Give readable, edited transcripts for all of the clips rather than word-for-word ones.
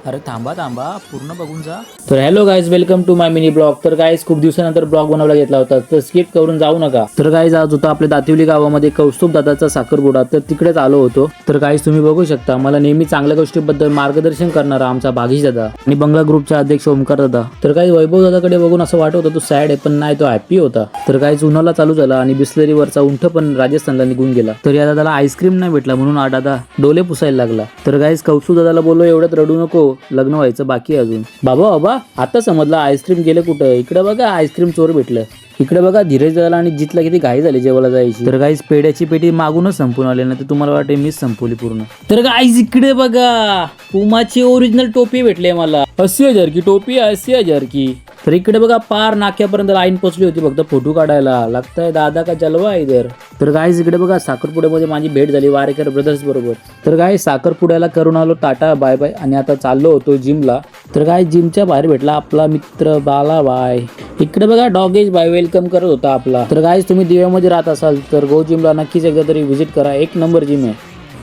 अरे थांबा थांबा पूर्ण बघून जा. तर hello guys, welcome to my mini blog. तर गाईज खूप दिवसानंतर ब्लॉग बनवला घेतला होता, तर स्किप करून जाऊ नका. तर गाईज आज होता आपल्या दातिवली गावामध्ये कौस्तुभ दादाचा साखरपुडा, तर तिकडेच आलो होतो. तर गाईज तुम्ही बघू शकता मला नेहमी चांगल्या गोष्टीबद्दल मार्गदर्शन करणारा आमचा भागीश दादा आणि बंगला ग्रुपचा अध्यक्ष ओमकार दादा. तर गाईज वैभव दादाकडे बघून असं वाटत होतं तो सॅड आहे, पण नाही, तो हॅप्पी होता. तर गाईज उन्हाला चालू झाला आणि बिस्लरीवरचा उंठ पण राजस्थानला निघून गेला. तर या दादाला आईस्क्रीम नाही भेटला म्हणून हा दादा डोले पुसायला लागला. तर गाईज कौस्तुभ दादाला बोललो एवढ्यात रडू नको, लग्न व्हायचं बाकी अजून. बाबा आता समजलं आईस्क्रीम गेले कुठं. इकडे बघा आईस्क्रीम चोर भेटलं. इकडे बघा धीरज दादाला आणि जितला किती घाई झाली जेवायला जायची. तर गाईज पेड्याची पेटी मागूनच संपून आले ना, तर तुम्हाला वाटते मीच संपवली पूर्ण. तर गाईज इकडे बघा पुमाची ओरिजिनल टोपी भेटली मला. 80,000 की टोपी, 80,000 की. तर इकडे बघा पार नाक्यापर्यंत लाईन पोचली होती फक्त फोटो काढायला. लागतंय दादा का जलवा इधर. तर गाईज इकडे बघा साखरपुड्यामध्ये माझी भेट झाली वारेकर ब्रदर्स बरोबर. तर गाईज साखरपुड्याला करून आलो टाटा बाय बाय आणि आता चाललो होतो जिमला. तर गाईज जिमच्या बाहेर भेटला आपला मित्र बाला बाय. इकडे बघा डॉगेज बाय वेलकम करत होता आपला. तर गाईज तुम्ही दिव्यामध्ये राहत असाल तर गो जिमला नक्कीच एकदा तरी व्हिजिट करा, एक नंबर जिम आहे.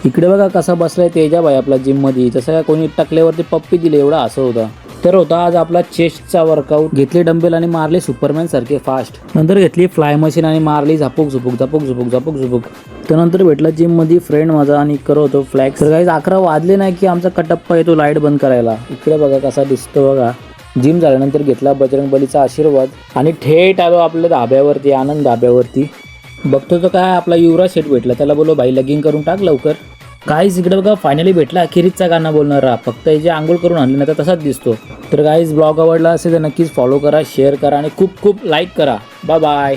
इकडे बघा कसा बसलाय तेजा बाय आपला जिम मध्ये, जसं काय कोणी टाकल्यावरती पप्पी दिली एवढा असं होता. तर होता आज आपला चेस्टचा वर्कआउट. घेतले डंबेल आणि मारले सुपरमॅन सारखे फास्ट. नंतर घेतली फ्लाय मशीन आणि मारली झापूक झुपूक झापूक झुपूक झापूक झुपूक. त्यानंतर भेटला जिम मध्ये फ्रेंड माझा आणि करत होतो फ्लॅक्स. तर काही 11 वाजले नाही की आमचा कटप्पा येतो लाईट बंद करायला. इकडे बघा कसा दिसतो बघा. जिम झाल्यानंतर घेतला बजरंग बलीचा आशीर्वाद आणि थेट आलो आपल्या धाब्यावरती, आनंद धाब्यावरती. बघतो तो काय आपला युवराज शेट भेटला. त्याला बोलो भाई लगीन करून टाक लवकर. गाईज इकडे बघा फायनली भेटला अखेरीचा गाणं बोलणारा. फक्त याची आंघोळ करून आणली नाही तर तसाच दिसतो. तर गाईज ब्लॉग आवडला असेल तर नक्कीच फॉलो करा, शेअर करा आणि खूप खूप लाईक करा. Bye bye.